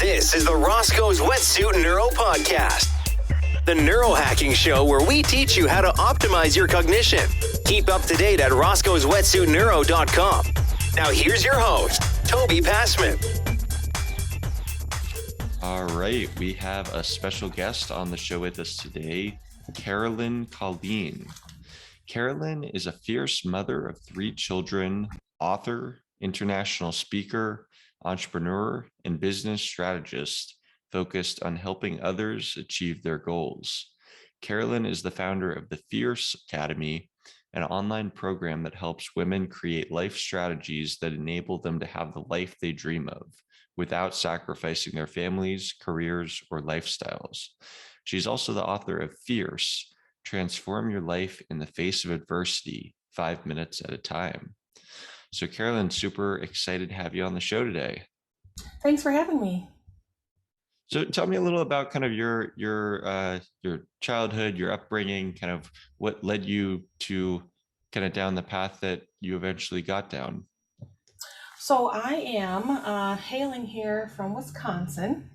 This is the Roscoe's Wetsuit Neuro Podcast, the neurohacking show where we teach you how to optimize your cognition. Keep up to date at roscoeswetsuitneuro.com. Now here's your host, Toby Passman. All right, we have a special guest on the show with us today, Carolyn Colleen. Carolyn is a fierce mother of 3 children, author, international speaker, entrepreneur, and business strategist focused on helping others achieve their goals. Carolyn is the founder of the F.I.E.R.C.E Academy, an online program that helps women create life strategies that enable them to have the life they dream of without sacrificing their families, careers, or lifestyles. She's also the author of F.I.E.R.C.E, Transform Your Life in the Face of Adversity, 5 minutes at a time. So Carolyn, super excited to have you on the show today. Thanks for having me. So tell me a little about kind of your childhood, your upbringing, kind of what led you to kind of down the path that you eventually got down. So I am hailing here from Wisconsin,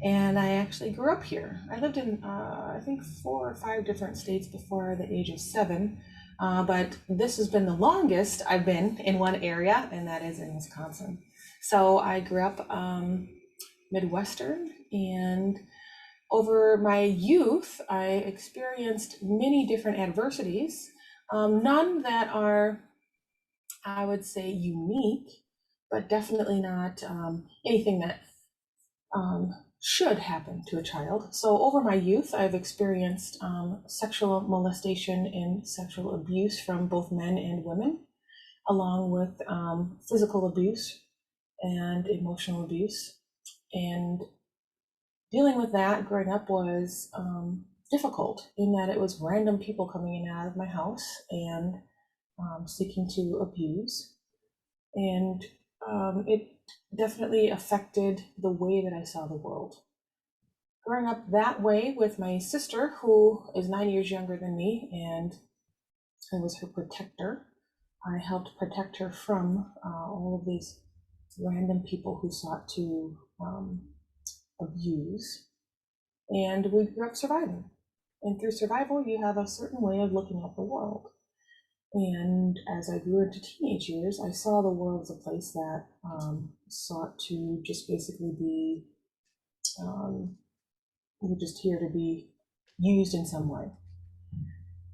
and I actually grew up here. I lived in, I think 4 or 5 different states before the age of 7, but this has been the longest I've been in one area, and that is in Wisconsin. So I grew up Midwestern, and over my youth, I experienced many different adversities, none that are, I would say, unique, but definitely not anything that should happen to a child. So over my youth, I've experienced sexual molestation and sexual abuse from both men and women, along with physical abuse and emotional abuse. And dealing with that growing up was difficult in that it was random people coming in and out of my house and seeking to abuse. And it definitely affected the way that I saw the world. Growing up that way with my sister, who is 9 years younger than me, and I was her protector, I helped protect her from all of these random people who sought to abuse. And we grew up surviving. And through survival, you have a certain way of looking at the world. And as I grew into teenage years, I saw the world as a place that sought to just basically be, we're just here to be used in some way.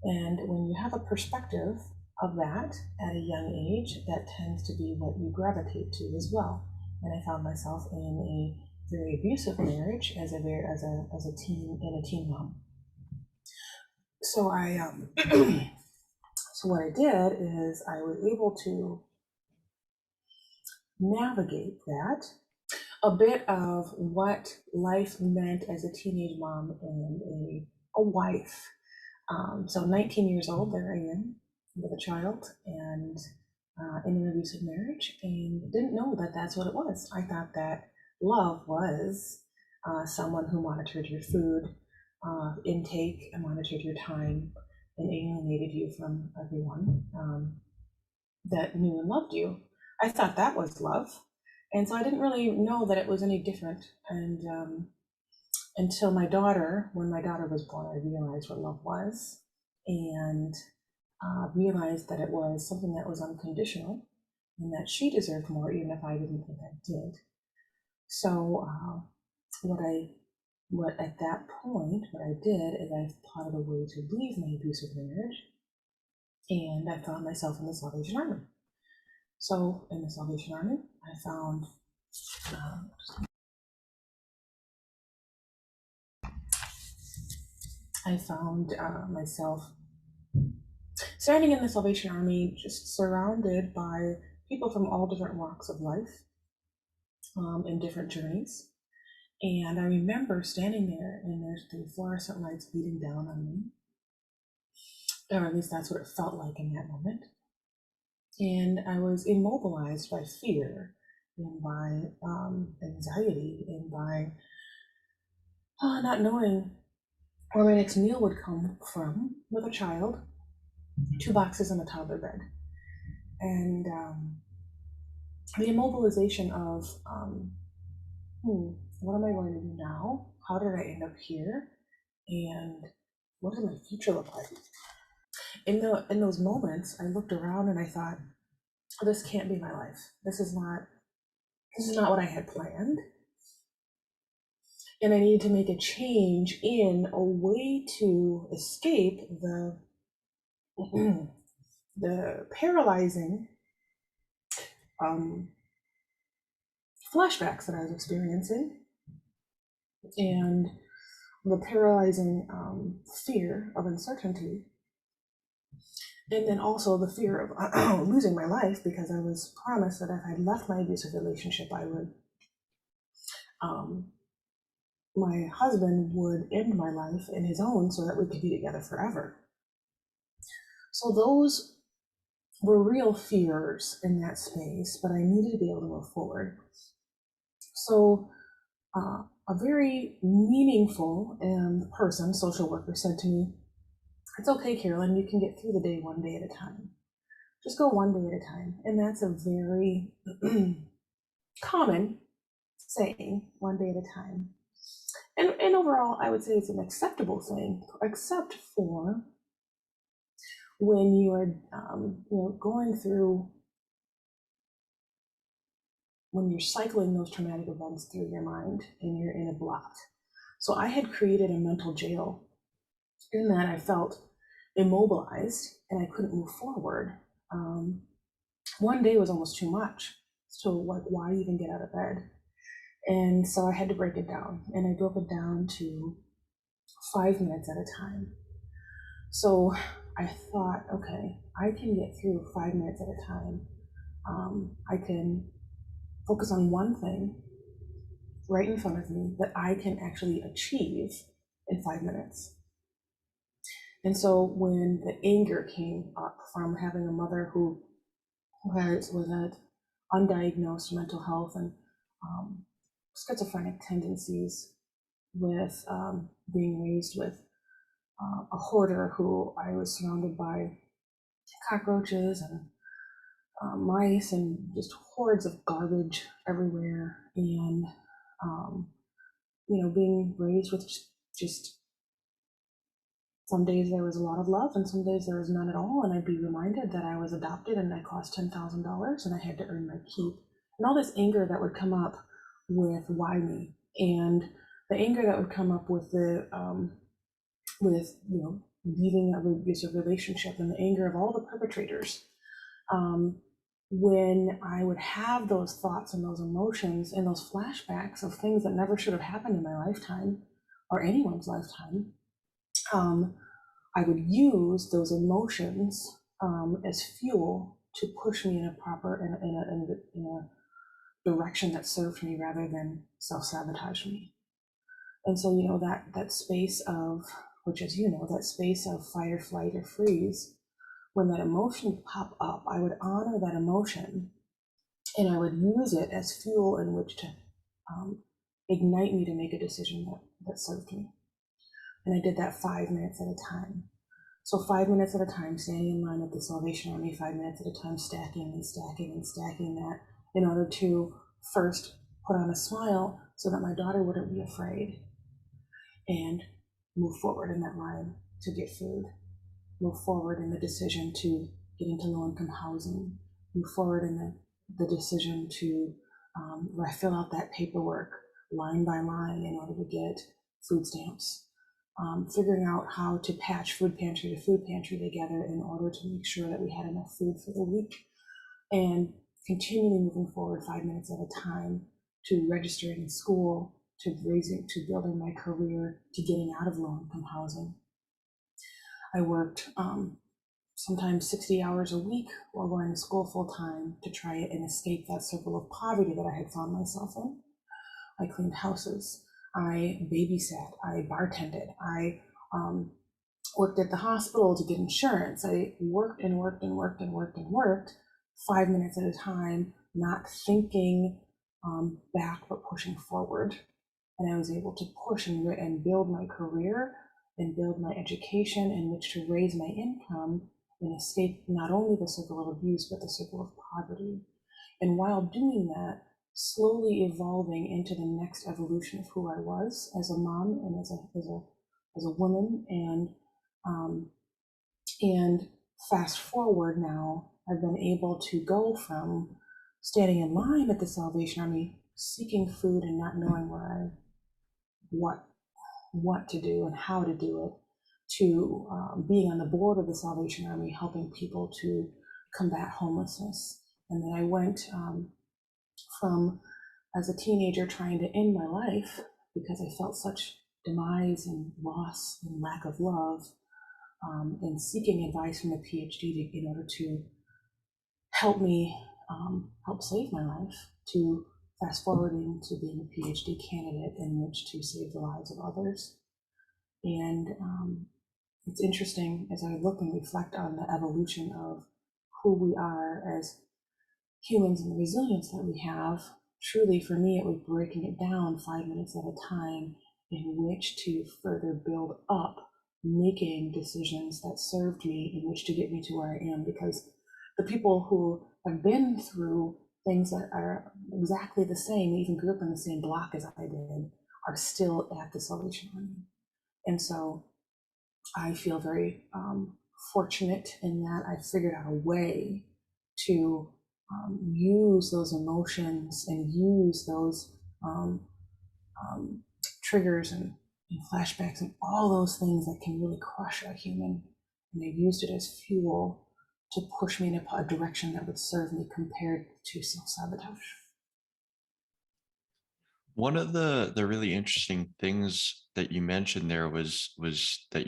And when you have a perspective of that at a young age, that tends to be what you gravitate to as well. And I found myself in a very abusive marriage as a teen and a teen mom. So So what I did is I was able to navigate that, a bit of what life meant as a teenage mom and a wife. So 19 years old, there I am with a child and in an abusive marriage, and didn't know that that's what it was. I thought that love was someone who monitored your food intake and monitored your time and alienated you from everyone that knew and loved you. I thought that was love. And so I didn't really know that it was any different. And until when my daughter was born, I realized what love was, and realized that it was something that was unconditional and that she deserved more, even if I didn't think I did. So what at that point, what I did is I thought of a way to leave my abusive marriage, and I found myself in the Salvation Army. So in the Salvation Army, I found myself standing in the Salvation Army, just surrounded by people from all different walks of life, in different journeys. And I remember standing there, and there's the fluorescent lights beating down on me, or at least that's what it felt like in that moment. And I was immobilized by fear and by anxiety and by not knowing where my next meal would come from with a child, 2 boxes and a toddler bed. And the immobilization of what am I going to do now? How did I end up here? And what does my future look like? In those moments, I looked around and I thought, oh, this can't be my life. This is not what I had planned. And I needed to make a change in a way to escape the paralyzing flashbacks that I was experiencing, and the paralyzing fear of uncertainty, and then also the fear of losing my life, because I was promised that if I left my abusive relationship, my husband would end my life in his own so that we could be together forever. So those were real fears in that space, but I needed to be able to move forward. So a very meaningful person, social worker, said to me, "It's okay, Carolyn, you can get through the day one day at a time. Just go one day at a time." And that's a very common saying, one day at a time. And overall, I would say it's an acceptable thing, except for when you are going through, when you're cycling those traumatic events through your mind and you're in a block. So I had created a mental jail in that I felt immobilized and I couldn't move forward. One day was almost too much. So like, why even get out of bed? And so I had to break it down, and I broke it down to 5 minutes at a time. So I thought, okay, I can get through 5 minutes at a time. I can focus on one thing right in front of me that I can actually achieve in 5 minutes. And so when the anger came up from having a mother who was at undiagnosed mental health and schizophrenic tendencies, with being raised with a hoarder who I was surrounded by cockroaches and mice and just hordes of garbage everywhere, and being raised with just some days there was a lot of love and some days there was none at all, and I'd be reminded that I was adopted and I cost $10,000 and I had to earn my keep, and all this anger that would come up with why me, and the anger that would come up with leaving an abusive relationship, and the anger of all the perpetrators. When I would have those thoughts and those emotions and those flashbacks of things that never should have happened in my lifetime or anyone's lifetime, I would use those emotions as fuel to push me in a direction that served me rather than self-sabotage me. And so, that space of, which, as you know, that space of fight or flight or freeze, when that emotion would pop up, I would honor that emotion and I would use it as fuel in which to ignite me to make a decision that served me. And I did that 5 minutes at a time. So 5 minutes at a time, standing in line at the Salvation Army, 5 minutes at a time, stacking and stacking and stacking that in order to first put on a smile so that my daughter wouldn't be afraid, and move forward in that line to get food, move forward in the decision to get into low-income housing, move forward in the decision to fill out that paperwork line by line in order to get food stamps, figuring out how to patch food pantry to food pantry together in order to make sure that we had enough food for the week, and continually moving forward 5 minutes at a time to registering in school, to building my career, to getting out of low-income housing. I worked sometimes 60 hours a week while going to school full-time to try and escape that circle of poverty that I had found myself in. I cleaned houses, I babysat, I bartended, I worked at the hospital to get insurance. I worked and worked and worked and worked and worked 5 minutes at a time, not thinking back, but pushing forward. And I was able to push and build my career and build my education in which to raise my income and escape not only the circle of abuse, but the circle of poverty. And while doing that, slowly evolving into the next evolution of who I was as a mom and as a woman. And fast forward now, I've been able to go from standing in line at the Salvation Army, seeking food and not knowing what to do and how to do it, to being on the board of the Salvation Army, helping people to combat homelessness. And then I went from, as a teenager, trying to end my life because I felt such demise and loss and lack of love, and seeking advice from a PhD in order to help me help save my life, to fast forwarding to being a PhD candidate in which to save the lives of others. And it's interesting as I look and reflect on the evolution of who we are as humans and the resilience that we have. Truly, for me, it was breaking it down 5 minutes at a time in which to further build up, making decisions that served me, in which to get me to where I am. Because the people who have been through things that are exactly the same, even grew up in the same block as I did, are still at the Salvation Army. And so I feel very fortunate in that I figured out a way to use those emotions and use those triggers and flashbacks and all those things that can really crush a human. And I used it as fuel to push me in a direction that would serve me compared to self-sabotage. One of the really interesting things that you mentioned there was that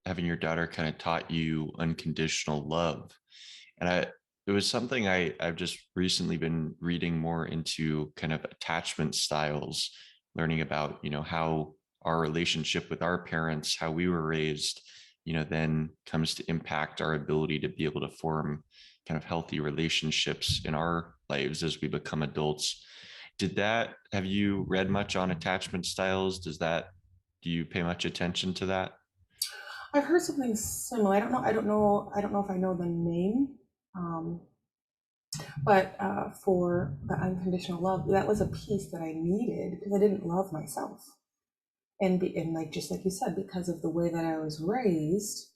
having your daughter kind of taught you unconditional love. And it was something I've just recently been reading more into, kind of attachment styles, learning about, how our relationship with our parents, how we were raised, then comes to impact our ability to be able to form kind of healthy relationships in our lives as we become adults. Have you read much on attachment styles? Do you pay much attention to that? I've heard something similar. I don't know if I know the name. But for the unconditional love, that was a piece that I needed because I didn't love myself. And like, just like you said, because of the way that I was raised,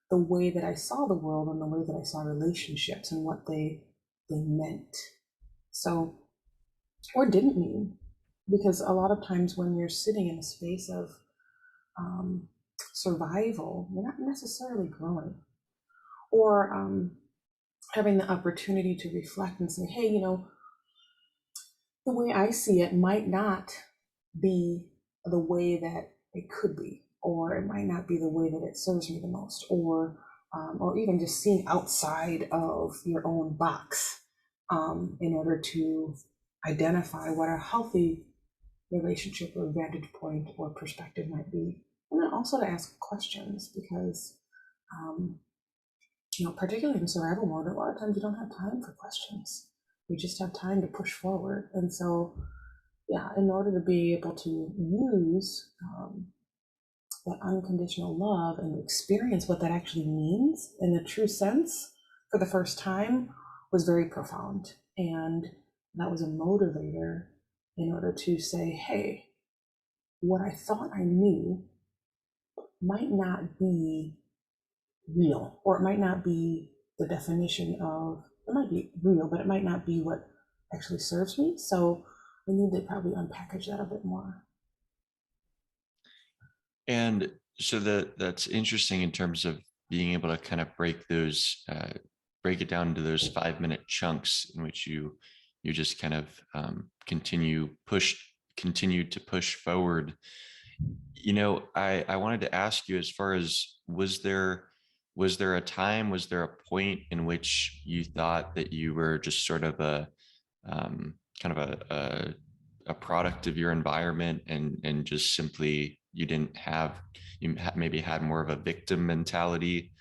the way that I saw the world and the way that I saw relationships and what they meant. So, or didn't mean, because a lot of times when you're sitting in a space of survival, you're not necessarily growing. Or having the opportunity to reflect and say, hey, the way I see it might not be the way that it could be, or it might not be the way that it serves me the most, or even just seeing outside of your own box in order to identify what a healthy relationship or vantage point or perspective might be. And then also to ask questions, because particularly in survival mode, a lot of times you don't have time for questions. You just have time to push forward. And so, yeah, in order to be able to use that unconditional love and experience what that actually means in the true sense for the first time was very profound. And that was a motivator in order to say, hey, what I thought I knew might not be real, or it might not be the definition of, it might be real, but it might not be what actually serves me. So we need to probably unpackage that a bit more. And so that's interesting in terms of being able to kind of break it down into those 5-minute chunks in which you just kind of continue to push forward. I wanted to ask you, as far as, was there a time, was there a point in which you thought that you were just sort of a kind of a product of your environment, and just simply you maybe had more of a victim mentality?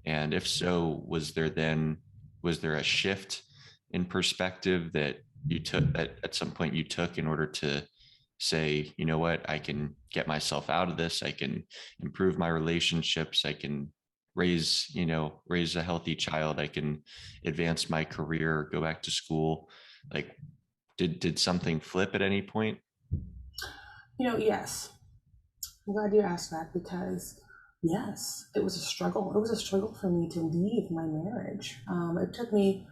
And if so, was there a shift in perspective that you took, that at some point you took, in order to say, you know what, I can get myself out of this, I can improve my relationships, I can raise a healthy child, I can advance my career, go back to school? Like, Did something flip at any point? Yes. I'm glad you asked that because, yes, it was a struggle. It was a struggle for me to leave my marriage. It took me,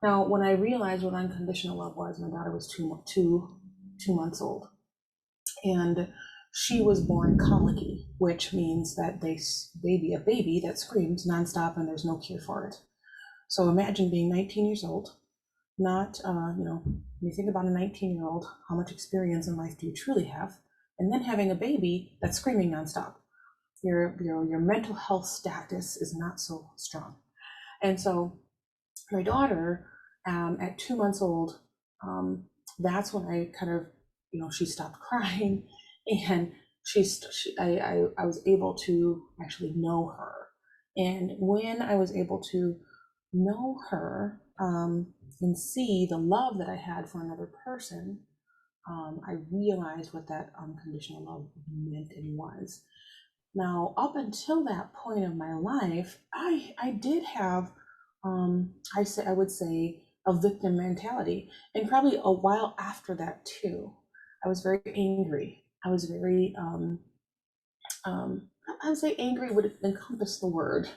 now, when I realized what unconditional love was, my daughter was 2 months old. And she was born colicky, which means that a baby that screams nonstop and there's no cure for it. So imagine being 19 years old, not, when you think about a 19-year-old, how much experience in life do you truly have? And then having a baby that's screaming nonstop. Your mental health status is not so strong. And so my daughter, at 2 months old, that's when I kind of, she stopped crying, and I was able to actually know her. And when I was able to know her, and see the love that I had for another person, I realized what that unconditional love meant and was. Now, up until that point of my life, I did have, I would say, a victim mentality, and probably a while after that too. I was very angry. I was very, I would say angry would encompass the word,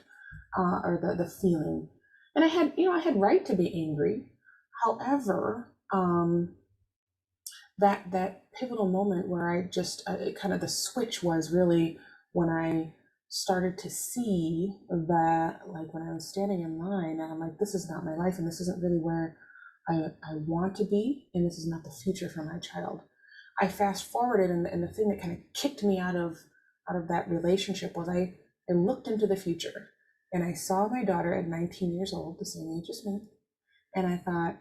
or the feeling, and I had right to be angry. However, that pivotal moment where I just kind of the switch was really when I started to see that, like when I was standing in line and I'm like, this is not my life and this isn't really where I want to be, and this is not the future for my child. I fast forwarded, and the thing that kind of kicked me out of that relationship was I looked into the future and I saw my daughter at 19 years old, the same age as me, and I thought,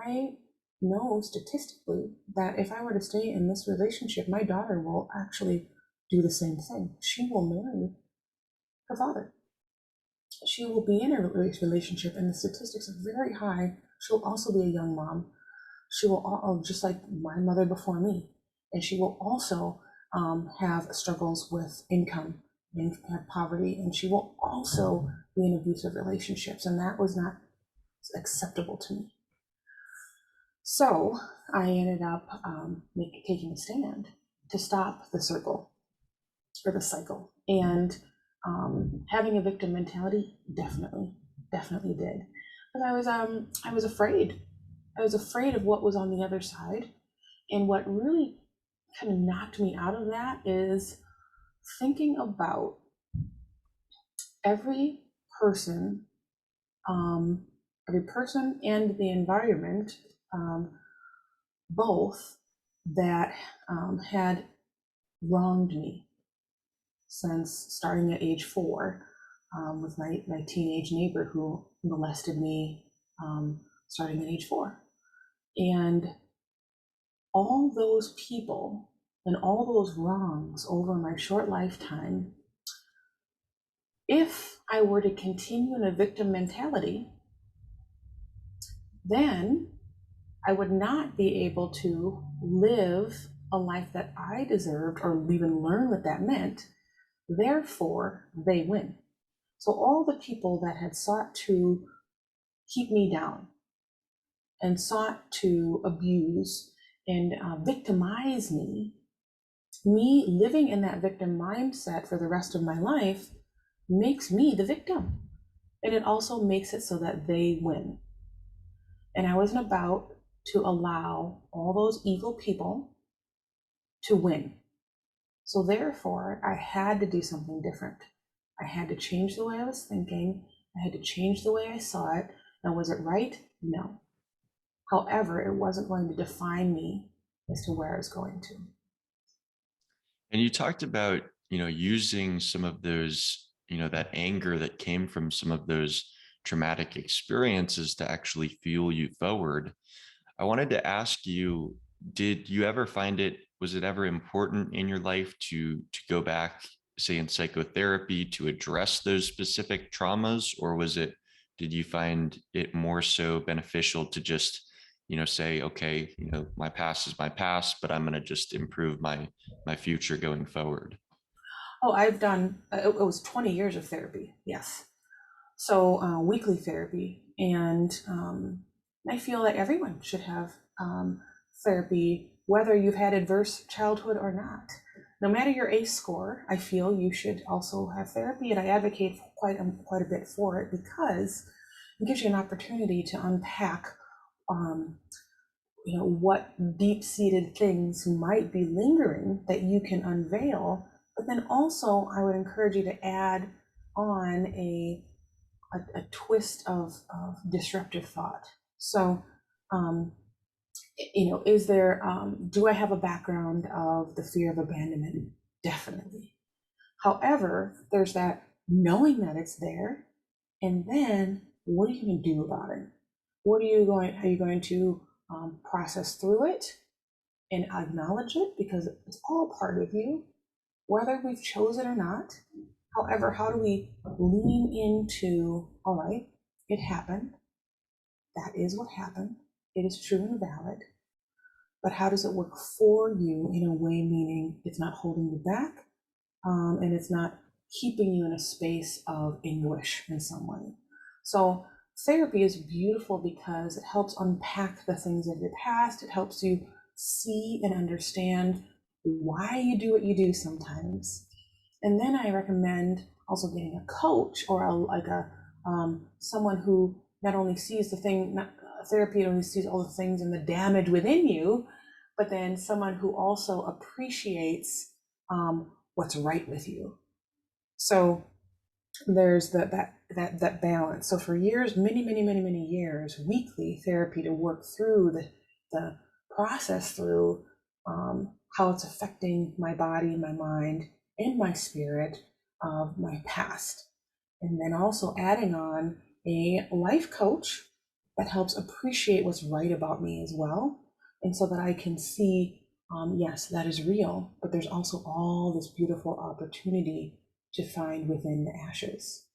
I know statistically that if I were to stay in this relationship, my daughter will actually do the same thing. She will marry her father. She will be in a relationship, and the statistics are very high. She'll also be a young mom. She will, just like my mother before me, and she will also have struggles with income and have poverty, and she will also be in abusive relationships, and that was not acceptable to me. So I ended up taking a stand to stop the circle or the cycle. And having a victim mentality definitely did. But I was afraid. I was afraid of what was on the other side. And what really kind of knocked me out of that is thinking about every person, and the environment, both, that had wronged me since starting at age 4, with my teenage neighbor who molested me, starting at age 4. And all those people and all those wrongs over my short lifetime, if I were to continue in a victim mentality, then I would not be able to live a life that I deserved or even learn what that meant. Therefore, they win. So all the people that had sought to keep me down and sought to abuse and victimize me living in that victim mindset for the rest of my life makes me the victim. And it also makes it so that they win. And I wasn't about to allow all those evil people to win. So therefore, I had to do something different. I had to change the way I was thinking. I had to change the way I saw it. Now, was it right? No. However, it wasn't going to define me as to where I was going to. And you talked about, using some of those, that anger that came from some of those traumatic experiences to actually fuel you forward. I wanted to ask you, did you ever was it ever important in your life to go back, say in psychotherapy, to address those specific traumas? Or did you find it more so beneficial to just, say, okay, my past is my past, but I'm going to just improve my future going forward? Oh, I've done, it was 20 years of therapy, yes. So weekly therapy. And I feel that everyone should have therapy, whether you've had adverse childhood or not. No matter your ACE score, I feel you should also have therapy, and I advocate quite a bit for it because it gives you an opportunity to unpack what deep-seated things might be lingering that you can unveil. But then also I would encourage you to add on a twist of disruptive thought. So is there do I have a background of the fear of abandonment? Definitely. However, there's that knowing that it's there, and then what are you going to do about it? How are you going to process through it and acknowledge it, because it's all part of you, whether we've chosen or not. However, how do we lean into, all right, it happened. That is what happened. It is true and valid. But how does it work for you in a way, meaning it's not holding you back, and it's not keeping you in a space of anguish in some way. So therapy is beautiful because it helps unpack the things of your past. It helps you see and understand why you do what you do sometimes. And then I recommend also getting a coach or someone who not only sees the thing, therapy only sees all the things and the damage within you, but then someone who also appreciates what's right with you. So there's that balance. So for years, many years, weekly therapy to work through the process through how it's affecting my body, my mind, and my spirit of my past. And then also adding on a life coach that helps appreciate what's right about me as well. And so that I can see, yes, that is real, but there's also all this beautiful opportunity to find within the ashes.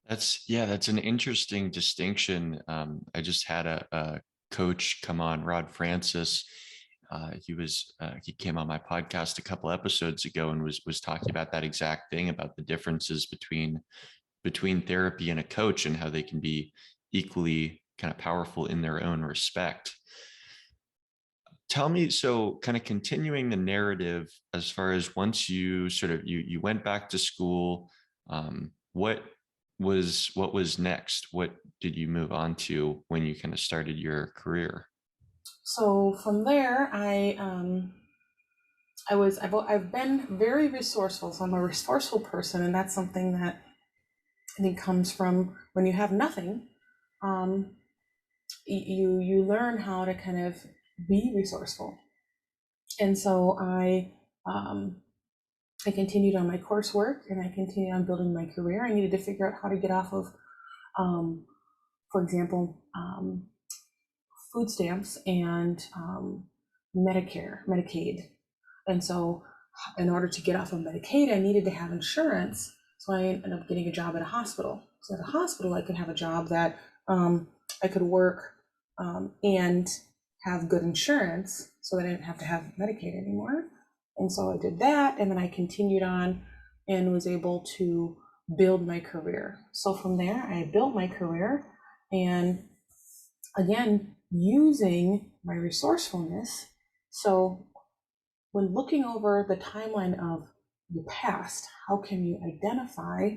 That's an interesting distinction. I just had a coach come on, Rod Francis. He came on my podcast a couple episodes ago and was talking about that exact thing, about the differences between therapy and a coach and how they can be equally kind of powerful in their own respect. Tell me, so kind of continuing the narrative, as far as once you sort of you went back to school, what was next? What did you move on to when you kind of started your career? So from there, I've been very resourceful. So I'm a resourceful person, and that's something that I think comes from when you have nothing. You learn how to kind of be resourceful, and so I continued on my coursework, and I continued on building my career. I needed to figure out how to get off of, for example, food stamps and Medicaid. And so in order to get off of Medicaid, I needed to have insurance. So I ended up getting a job at a hospital. So at a hospital, I could have a job that I could work and have good insurance so that I didn't have to have Medicaid anymore. And so I did that, and then I continued on and was able to build my career. So from there, I built my career, and again, using my resourcefulness. So when looking over the timeline of your past, how can you identify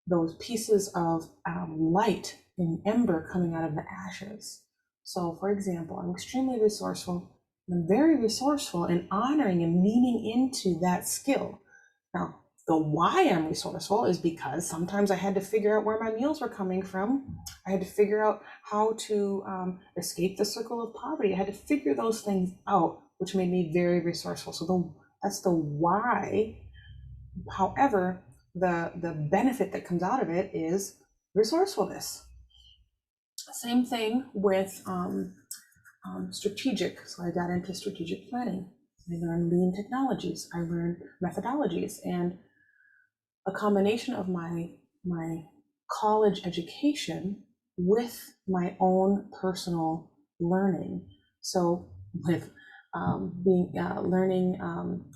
those pieces of light and ember coming out of the ashes? So for example, I'm extremely resourceful. I'm very resourceful in honoring and leaning into that skill. Now, the why I'm resourceful is because sometimes I had to figure out where my meals were coming from. I had to figure out how to escape the circle of poverty. I had to figure those things out, which made me very resourceful. So that's the why. However, the benefit that comes out of it is resourcefulness. Same thing with strategic. So I got into strategic planning. I learned lean technologies. I learned methodologies, and a combination of my college education with my own personal learning. So with learning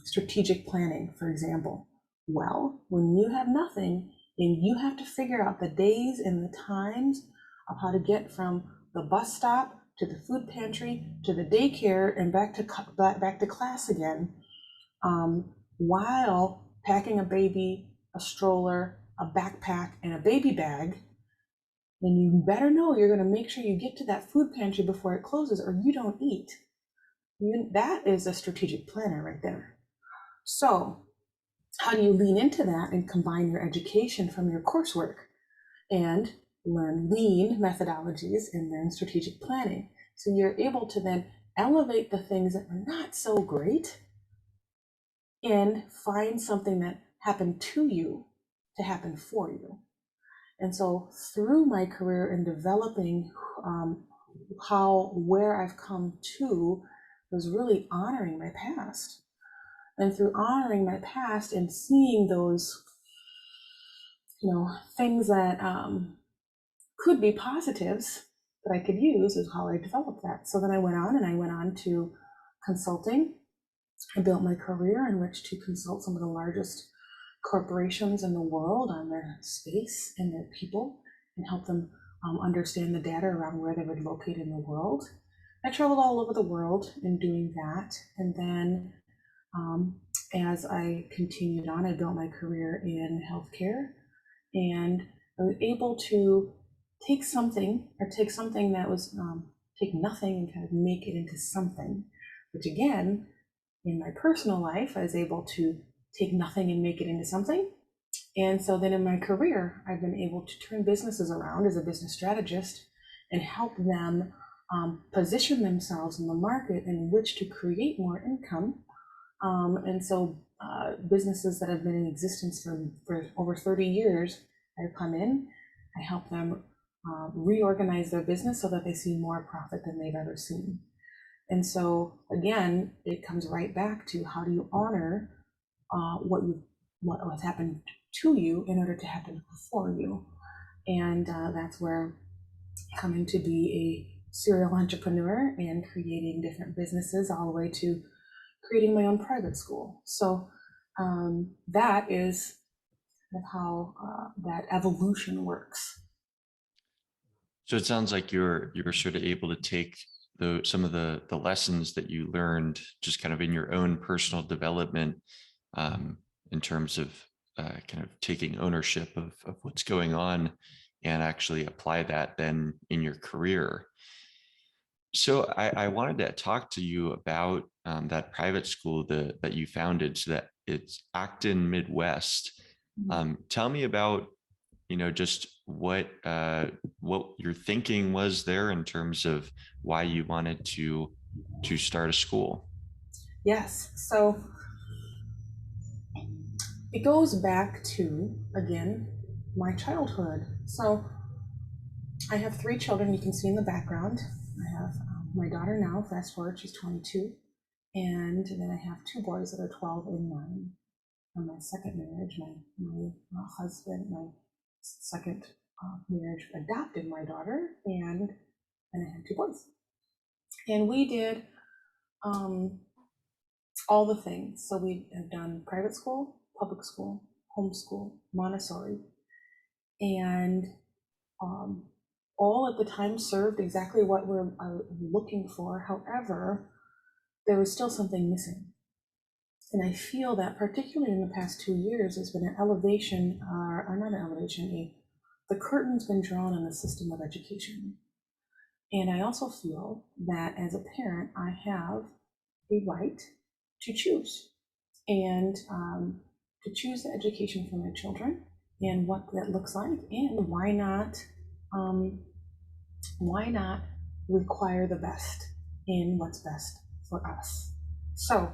strategic planning, for example. Well, when you have nothing and you have to figure out the days and the times of how to get from the bus stop to the food pantry, to the daycare, and back to class again, while packing a baby, a stroller, a backpack, and a baby bag. And you better know you're going to make sure you get to that food pantry before it closes, or you don't eat. That is a strategic planner right there. So how do you lean into that and combine your education from your coursework and learn lean methodologies and learn strategic planning? So you're able to then elevate the things that are not so great and find something that happened to you to happen for you. And so through my career in developing where I've come to was really honoring my past. And through honoring my past and seeing those, things that could be positives that I could use is how I developed that. So then I went on to consulting. I built my career in which to consult some of the largest corporations in the world on their space and their people and help them understand the data around where they would locate in the world. I traveled all over the world in doing that. And then as I continued on, I built my career in healthcare, and I was able to take something that was, take nothing and kind of make it into something, which again, in my personal life, I was able to take nothing and make it into something. And so then in my career, I've been able to turn businesses around as a business strategist and help them position themselves in the market in which to create more income. And so businesses that have been in existence for over 30 years, I come in, I help them reorganize their business so that they see more profit than they've ever seen. And so again, it comes right back to how do you honor what's happened to you in order to happen for you. And that's where coming to be a serial entrepreneur and creating different businesses all the way to creating my own private school. So that is how that evolution works. So it sounds like you're sort of able to take some of the lessons that you learned just kind of in your own personal development, in terms of kind of taking ownership of what's going on and actually apply that then in your career. So I wanted to talk to you about that private school that you founded, so that it's Acton Midwest. Tell me about, just what your thinking was there in terms of why you wanted to start a school. Yes, so it goes back to, again, my childhood. So I have 3 children you can see in the background. I have my daughter now, fast forward, she's 22. And then I have 2 boys that are 12 and 9. From my second marriage, my husband, my second marriage adopted my daughter, and I had 2 boys. And we did all the things. So we have done private school, public school, homeschool, Montessori, and all at the time served exactly what we're looking for. However, there was still something missing. And I feel that particularly in the past 2 years, there's been an elevation, or not an elevation, the curtain's been drawn on the system of education. And I also feel that as a parent, I have a right to choose, and to choose the education for my children and what that looks like, and why not require the best in what's best for us. So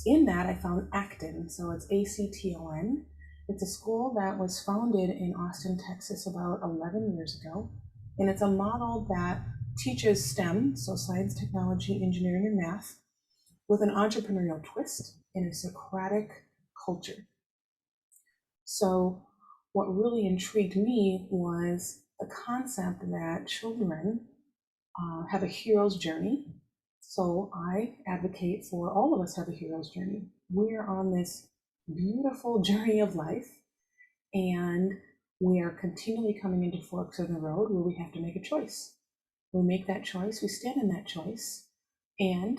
in that, I found Acton, so it's ACTON. It's a school that was founded in Austin, Texas about 11 years ago, and it's a model that teaches STEM, so science, technology, engineering, and math, with an entrepreneurial twist in a Socratic culture. So what really intrigued me was the concept that children have a hero's journey. So I advocate for all of us have a hero's journey. We are on this beautiful journey of life, and we are continually coming into forks in the road where we have to make a choice. we make that choice, we stand in that choice, and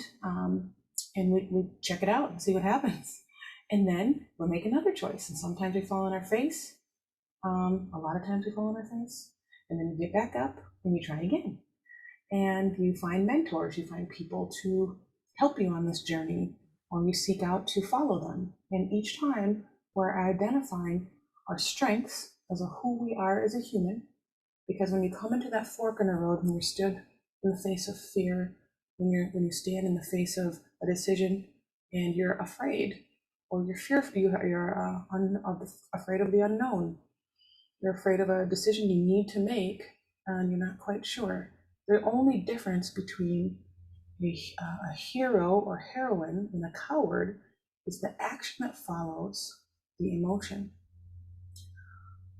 we check it out and see what happens. And then we'll make another choice. And sometimes we fall on our face. A lot of times we fall on our face. And then you get back up and you try again. And you find mentors, you find people to help you on this journey, or you seek out to follow them. And each time we're identifying our strengths as a who we are as a human, because when you come into that fork in the road, when you're stood in the face of fear, when you stand in the face of a decision and you're afraid, or you're fearful, you're afraid of the unknown, you're afraid of a decision you need to make and you're not quite sure. The only difference between a hero or heroine and a coward is the action that follows the emotion.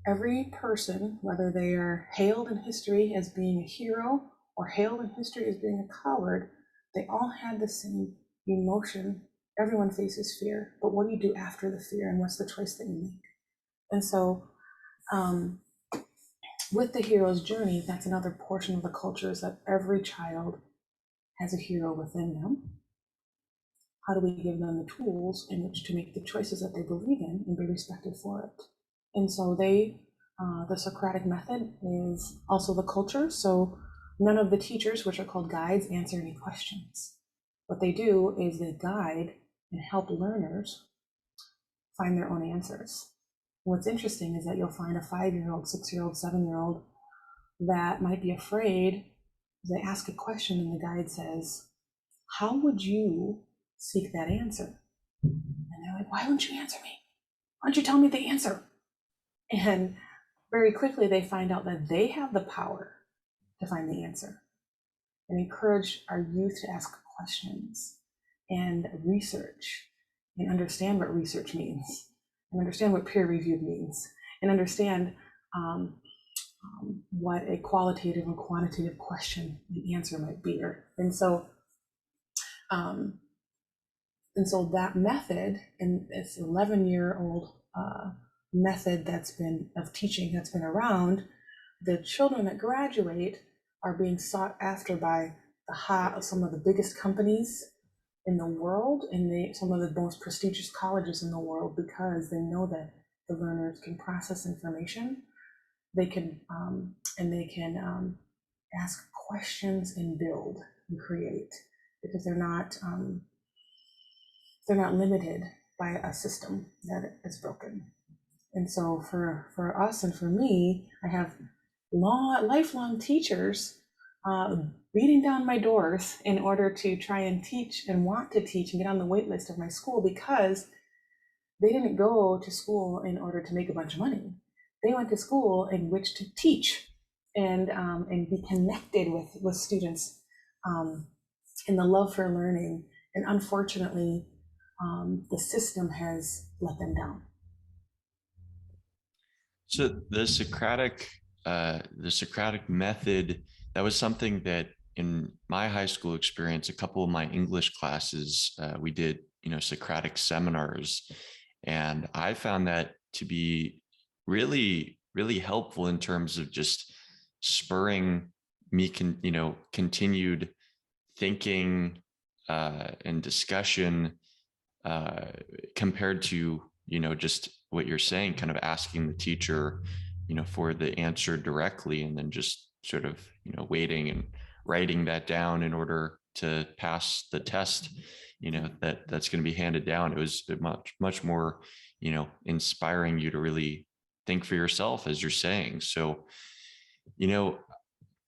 Every person, whether they are hailed in history as being a hero or hailed in history as being a coward, they all had the same emotion. Everyone faces fear, but what do you do after the fear, and what's the choice that you make? And so with the hero's journey, that's another portion of the culture, is that every child has a hero within them. How do we give them the tools in which to make the choices that they believe in and be respected for it? And so the Socratic Method is also the culture. So none of the teachers, which are called guides, answer any questions. What they do is they guide and help learners find their own answers. What's interesting is that you'll find a 5-year-old, 6-year-old, 7-year-old that might be afraid. They ask a question and the guide says, how would you seek that answer? And they're like, why wouldn't you answer me? Why don't you tell me the answer? And very quickly they find out that they have the power to find the answer, and encourage our youth to ask questions and research and understand what research means, and understand what peer-reviewed means, and understand what a qualitative and quantitative question and answer might be. And so that method, and this 11-year-old method of teaching that's been around, the children that graduate are being sought after by some of the biggest companies in the world, and some of the most prestigious colleges in the world, because they know that the learners can process information, they can ask questions and build and create, because they're not limited by a system that is broken. And so for us and for me, I have lifelong teachers beating down my doors in order to try and teach and want to teach and get on the wait list of my school, because they didn't go to school in order to make a bunch of money. They went to school in which to teach and be connected with students, and the love for learning. And unfortunately, the system has let them down. So the Socratic method, that was something that in my high school experience, a couple of my English classes, we did, Socratic seminars, and I found that to be really, really helpful in terms of just spurring me, continued thinking and discussion compared to, just what you're saying, kind of asking the teacher, for the answer directly, and then just sort of, waiting and writing that down in order to pass the test, that's going to be handed down. It was much more, inspiring you to really think for yourself, as you're saying. So,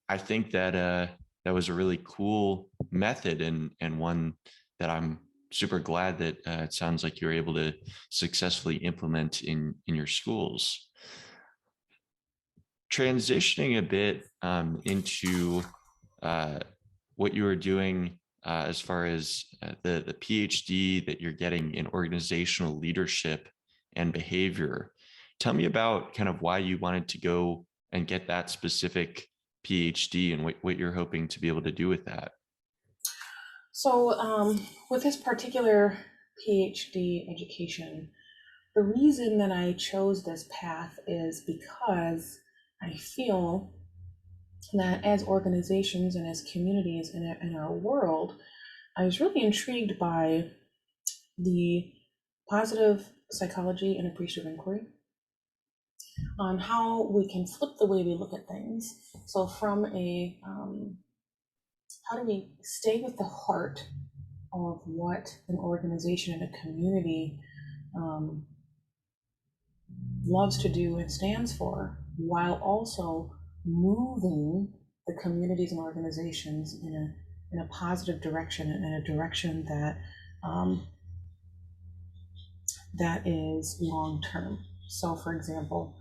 I think that that was a really cool method, and one that I'm super glad that it sounds like you're able to successfully implement in your schools. Transitioning a bit into what you were doing as far as the PhD that you're getting in organizational leadership and behavior. Tell me about kind of why you wanted to go and get that specific PhD, and what you're hoping to be able to do with that. So with this particular PhD education, the reason that I chose this path is because I feel that as organizations and as communities in our world, I was really intrigued by the positive psychology and appreciative inquiry on how we can flip the way we look at things. So from a how do we stay with the heart of what an organization and a community um, loves to do and stands for, while also moving the communities and organizations in a positive direction and in a direction that um, that is long term. So, for example,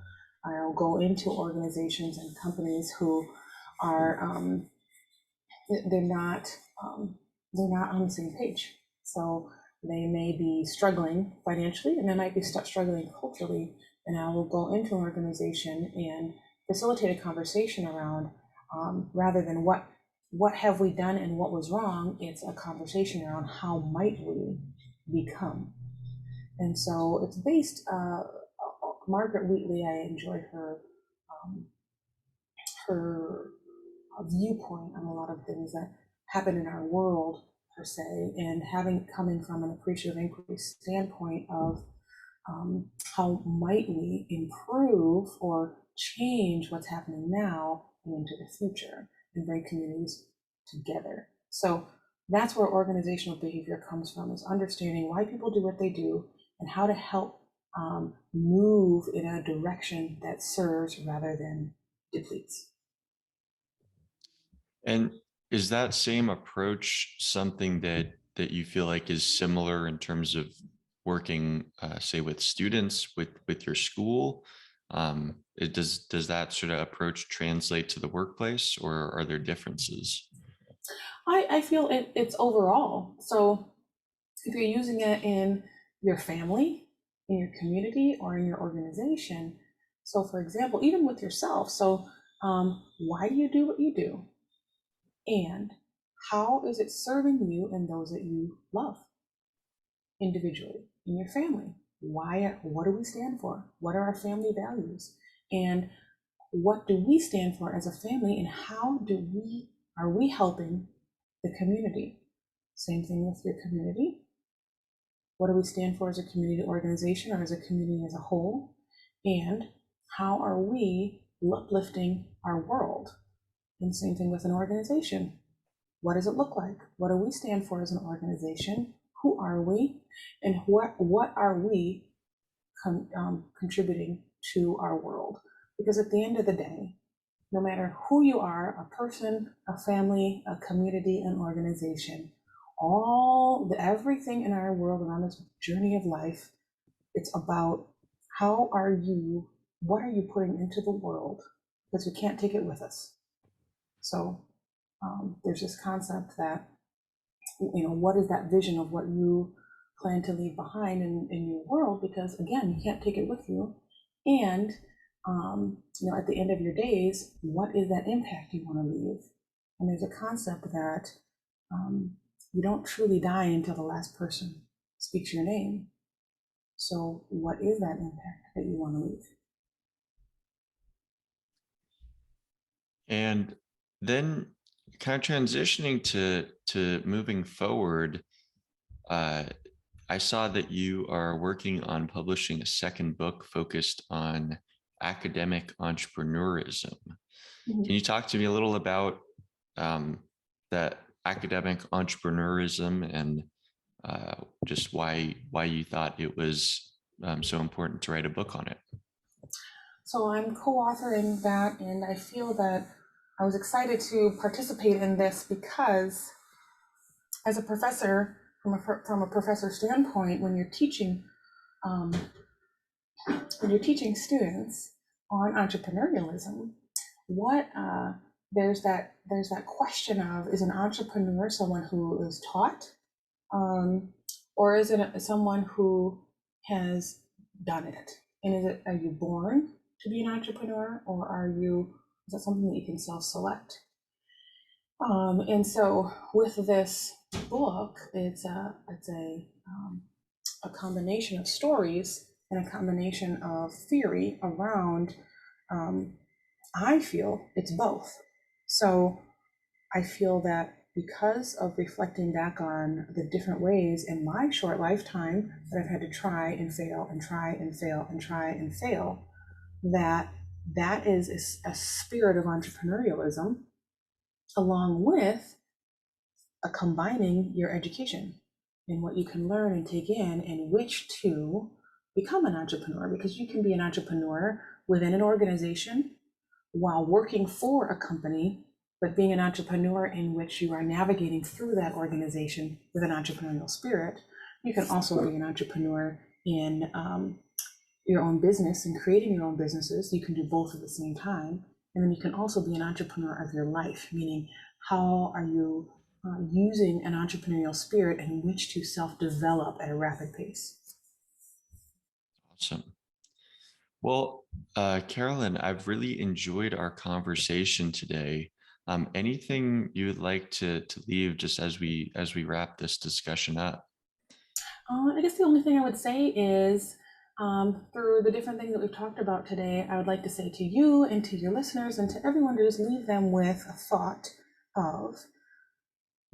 I'll go into organizations and companies who are they're not they're not on the same page. So they may be struggling financially, and they might be struggling culturally. And I will go into an organization and facilitate a conversation around, rather than what have we done and what was wrong. It's a conversation around how might we become. And so it's based. Margaret Wheatley, I enjoy her viewpoint on a lot of things that happen in our world per se, and coming from an appreciative inquiry standpoint of how might we improve or change what's happening now and into the future and bring communities together. So that's where organizational behavior comes from, is understanding why people do what they do and how to help move in a direction that serves rather than depletes. And is that same approach something that you feel like is similar in terms of working, say, with students with your school? Does that sort of approach translate to the workplace, or are there differences? I feel it's overall. So if you're using it in your family, in your community, or in your organization, so for example, even with yourself, so why do you do what you do? And how is it serving you and those that you love individually in your family? What do we stand for? What are our family values? And what do we stand for as a family, and how are we helping the community? Same thing with your community. What do we stand for as a community organization or as a community as a whole? And how are we uplifting our world? And same thing with an organization. What does it look like? What do we stand for as an organization? Who are we? And what are we contributing to our world? Because at the end of the day, no matter who you are, a person, a family, a community, an organization, everything in our world around this journey of life, it's about what are you putting into the world? Because we can't take it with us. So there's this concept that, what is that vision of what you plan to leave behind in your world? Because again, you can't take it with you. And at the end of your days, what is that impact you want to leave? And there's a concept that you don't truly die until the last person speaks your name. So what is that impact that you want to leave? And then kind of transitioning to moving forward, I saw that you are working on publishing a second book focused on academic entrepreneurism. Mm-hmm. Can you talk to me a little about that academic entrepreneurism, and just why you thought it was so important to write a book on it? So I'm co-authoring that, and I feel that I was excited to participate in this because, as a professor, from a professor standpoint, when you're teaching students on entrepreneurialism, there's that question of, is an entrepreneur someone who is taught, or is it someone who has done it? And are you born to be an entrepreneur, or is that something that you can self-select? And so with this book, it's a combination of stories and a combination of theory around, I feel it's both. So I feel that because of reflecting back on the different ways in my short lifetime that I've had to try and fail and try and fail and try and fail, that is a spirit of entrepreneurialism, along with combining your education and what you can learn and take in and which to become an entrepreneur, because you can be an entrepreneur within an organization while working for a company, but being an entrepreneur in which you are navigating through that organization with an entrepreneurial spirit. You can also be an entrepreneur in your own business and creating your own businesses. You can do both at the same time. And then you can also be an entrepreneur of your life, meaning how are you using an entrepreneurial spirit in which to self-develop at a rapid pace. Awesome. Well, Carolyn, I've really enjoyed our conversation today. Anything you would like to leave just as we wrap this discussion up? I guess the only thing I would say is through the different things that we've talked about today, I would like to say to you and to your listeners and to everyone to just leave them with a thought of,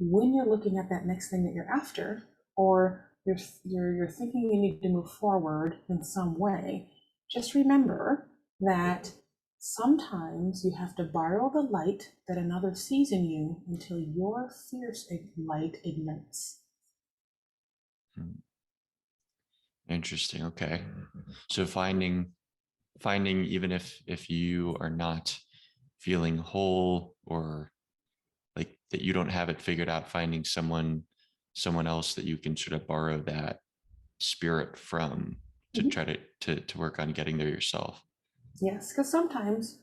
when you're looking at that next thing that you're after, or you're thinking you need to move forward in some way, just remember that sometimes you have to borrow the light that another sees in you until your fierce light ignites. Interesting. Okay. So finding even if you are not feeling whole, or like that you don't have it figured out, finding someone else that you can sort of borrow that spirit from to try to work on getting there yourself. Yes, because sometimes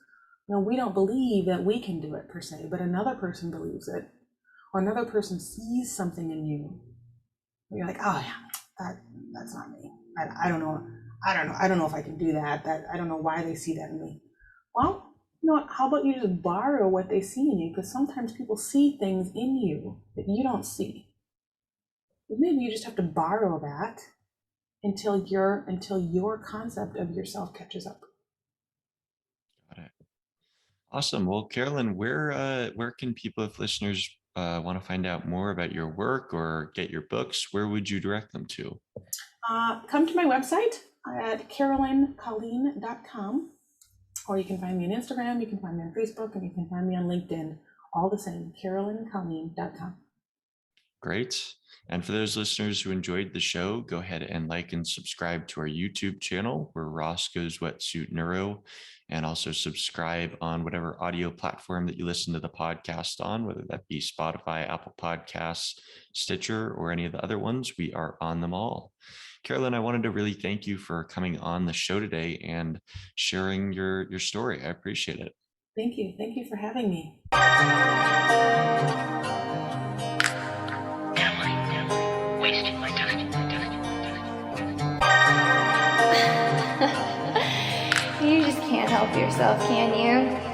we don't believe that we can do it per se, but another person believes it, or another person sees something in you. You're like, oh yeah, that's not me. I don't know. I don't know if I can do that. I don't know why they see that in me. Well, how about you just borrow what they see in you? Because sometimes people see things in you that you don't see. But maybe you just have to borrow that until your concept of yourself catches up. Got it. Awesome. Well, Carolyn, where can people, if listeners want to find out more about your work or get your books, where would you direct them to? Come to my website at carolyncolleen.com, or you can find me on Instagram, you can find me on Facebook, and you can find me on LinkedIn, all the same, carolyncolleen.com. Great. And for those listeners who enjoyed the show, go ahead and like and subscribe to our YouTube channel. We're Roscoe's Wetsuit Neuro, and also subscribe on whatever audio platform that you listen to the podcast on, whether that be Spotify, Apple Podcasts, Stitcher, or any of the other ones. We are on them all. Carolyn, I wanted to really thank you for coming on the show today and sharing your story. I appreciate it. Thank you. Thank you for having me. Wasting my time. You just can't help yourself, can you?